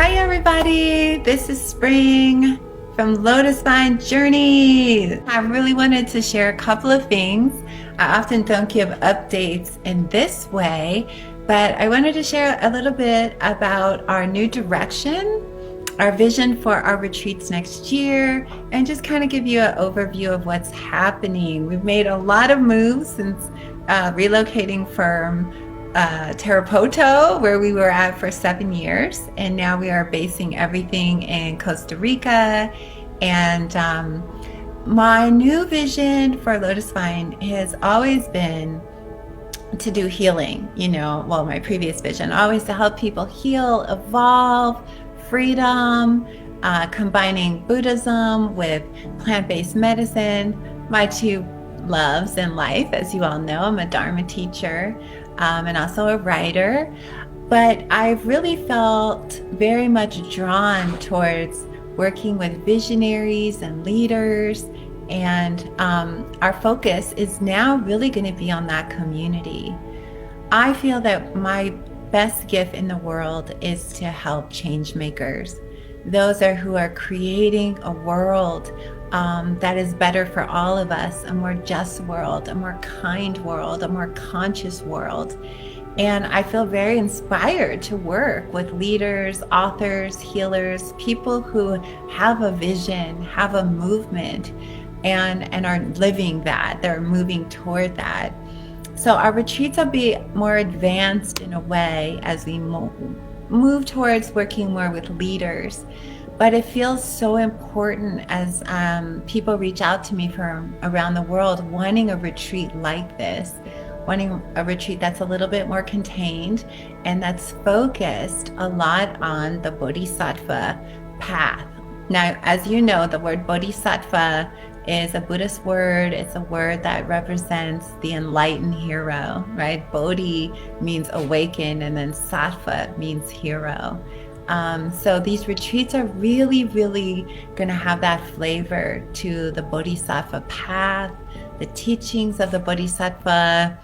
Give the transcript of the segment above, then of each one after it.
Hi everybody, this is Spring from Lotus Vine Journeys. I really wanted to share a couple of things. I often don't give updates in this way, but I wanted to share a little bit about our new direction, our vision for our retreats next year, and just kind of give you an overview of what's happening. We've made a lot of moves since relocating from Tarapoto, where we were at for 7 years, and now we are basing everything in Costa Rica. And my new vision for Lotus Vine has always been to do healing. My previous vision always to help people heal, evolve, freedom, combining Buddhism with plant-based medicine. My two loves in life, as you all know, I'm a Dharma teacher. And also a writer, but I've really felt very much drawn towards working with visionaries and leaders, and our focus is now really going to be on that community. I feel that my best gift in the world is to help change makers. Those who are creating a world that is better for all of us, a more just world, a more kind world, a more conscious world. And I feel very inspired to work with leaders, authors, healers, people who have a vision, have a movement, and are living that. They're moving toward that. So our retreats will be more advanced in a way as we move towards working more with leaders. But it feels so important as people reach out to me from around the world wanting a retreat like this, wanting a retreat that's a little bit more contained and that's focused a lot on the Bodhisattva path. Now, as you know, the word Bodhisattva is a Buddhist word. It's a word that represents the enlightened hero, right? Bodhi means awaken, and then Sattva means hero. So these retreats are really, really going to have that flavor to the Bodhisattva path, the teachings of the Bodhisattva,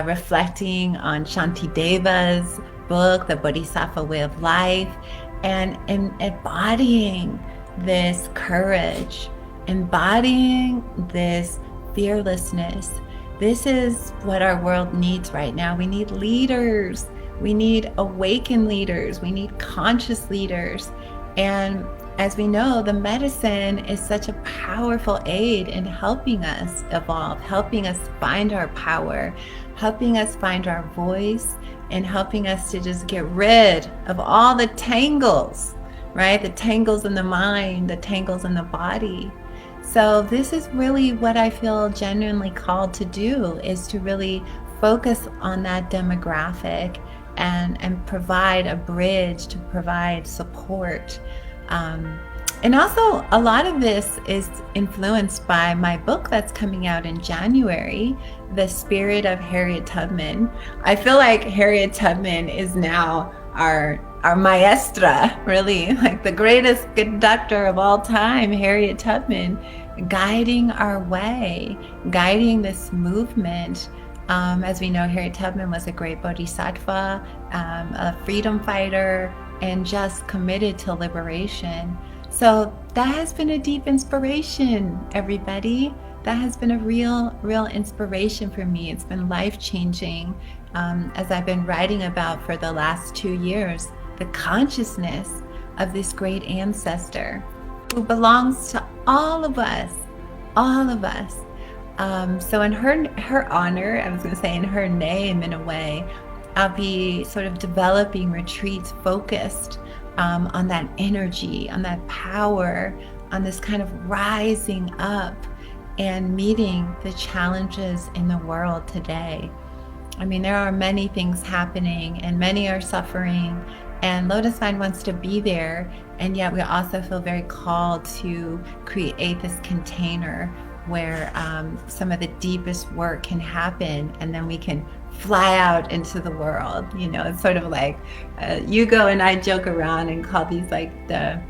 reflecting on Shantideva's book, The Bodhisattva Way of Life, and embodying this courage, embodying this fearlessness. This is what our world needs right now. We need leaders. We need awakened leaders. We need conscious leaders. And as we know, the medicine is such a powerful aid in helping us evolve, helping us find our power, helping us find our voice, and helping us to just get rid of all the tangles, right? The tangles in the mind, the tangles in the body. So this is really what I feel genuinely called to do, is to really focus on that demographic and provide a bridge, to provide support. And also a lot of this is influenced by my book that's coming out in January, The Spirit of Harriet Tubman. I feel like Harriet Tubman is now our maestra, really, like the greatest conductor of all time, Harriet Tubman, guiding our way, guiding this movement. As we know, Harriet Tubman was a great bodhisattva, a freedom fighter, and just committed to liberation. So that has been a deep inspiration, everybody. That has been a real inspiration for me. It's been life-changing, as I've been writing about for the last 2 years, the consciousness of this great ancestor who belongs to all of us, all of us. So in her honor, I was going to say in her name, in a way, I'll be sort of developing retreats focused on that energy, on that power, on this kind of rising up and meeting the challenges in the world today. I mean, there are many things happening and many are suffering, and Lotus Vine wants to be there, and yet we also feel very called to create this container where some of the deepest work can happen, and then we can fly out into the world. It's sort of like Hugo and I joke around and call these like the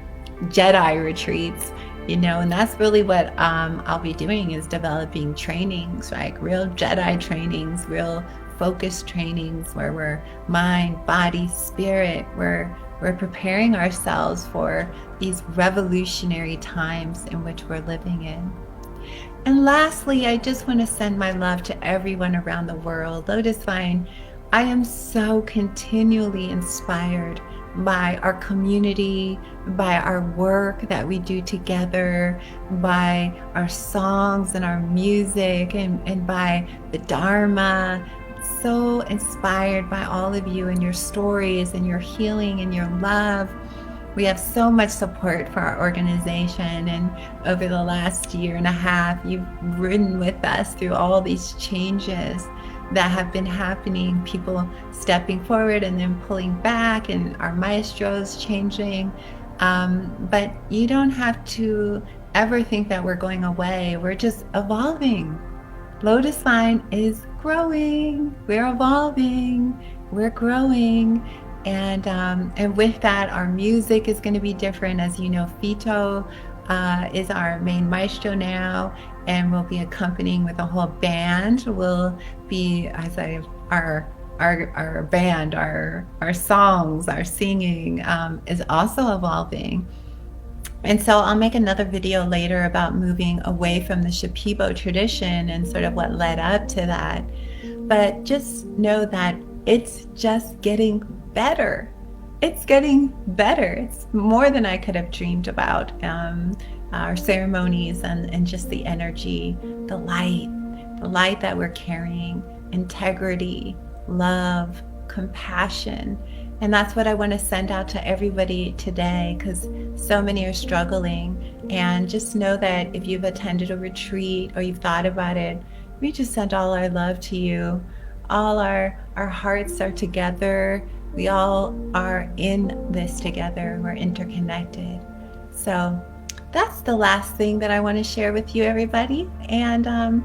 Jedi retreats, and that's really what I'll be doing, is developing trainings, like real Jedi trainings, real focused trainings where we're mind, body, spirit, we're We're preparing ourselves for these revolutionary times in which we're living in. And lastly, I just want to send my love to everyone around the world. Lotus Vine, I am so continually inspired by our community, by our work that we do together, by our songs and our music, and by the Dharma. So inspired by all of you and your stories and your healing and your love. We have so much support for our organization, and over the last year and a half, you've ridden with us through all these changes that have been happening, people stepping forward and then pulling back, and our maestros changing. But you don't have to ever think that we're going away. We're just evolving. Lotus Vine is growing. We're evolving. We're growing. And with that, our music is going to be different. As you know, Fito is our main maestro now, and we'll be accompanying with a whole band. We'll be, as our band, our songs, our singing is also evolving. And so I'll make another video later about moving away from the Shipibo tradition and sort of what led up to that. But just know that it's just getting better. It's getting better. It's more than I could have dreamed about. Our ceremonies and just the energy, the light that we're carrying, integrity, love, compassion. And that's what I want to send out to everybody today, because so many are struggling. And just know that if you've attended a retreat or you've thought about it, we just send all our love to you. All our hearts are together. We all are in this together. We're interconnected. So that's the last thing that I want to share with you, everybody. And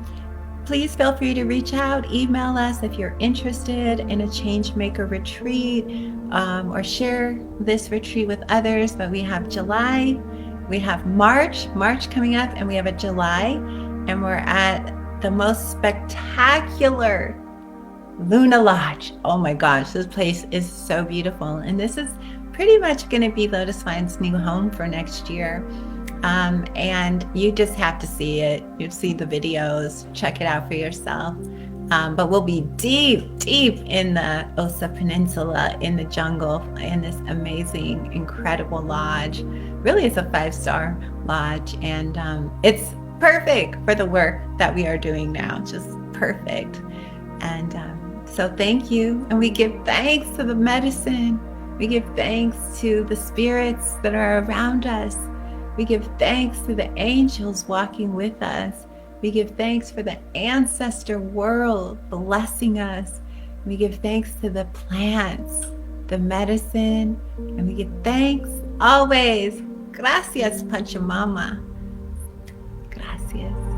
please feel free to reach out, email us if you're interested in a Changemaker retreat, or share this retreat with others. But we have July, we have March coming up, and we have a July, and we're at the most spectacular Luna Lodge. Oh my gosh, this place is so beautiful. And this is pretty much going to be Lotus Vine's new home for next year. And you just have to see it. You'll see the videos, check it out for yourself. But we'll be deep in the Osa Peninsula, in the jungle, in this amazing, incredible lodge. Really, it's a 5-star lodge, and it's perfect for the work that we are doing now. Just perfect. And so thank you. And we give thanks to the medicine. We give thanks to the spirits that are around us. We give thanks to the angels walking with us. We give thanks for the ancestor world blessing us. We give thanks to the plants, the medicine, and we give thanks always. Gracias, Pachamama. Gracias.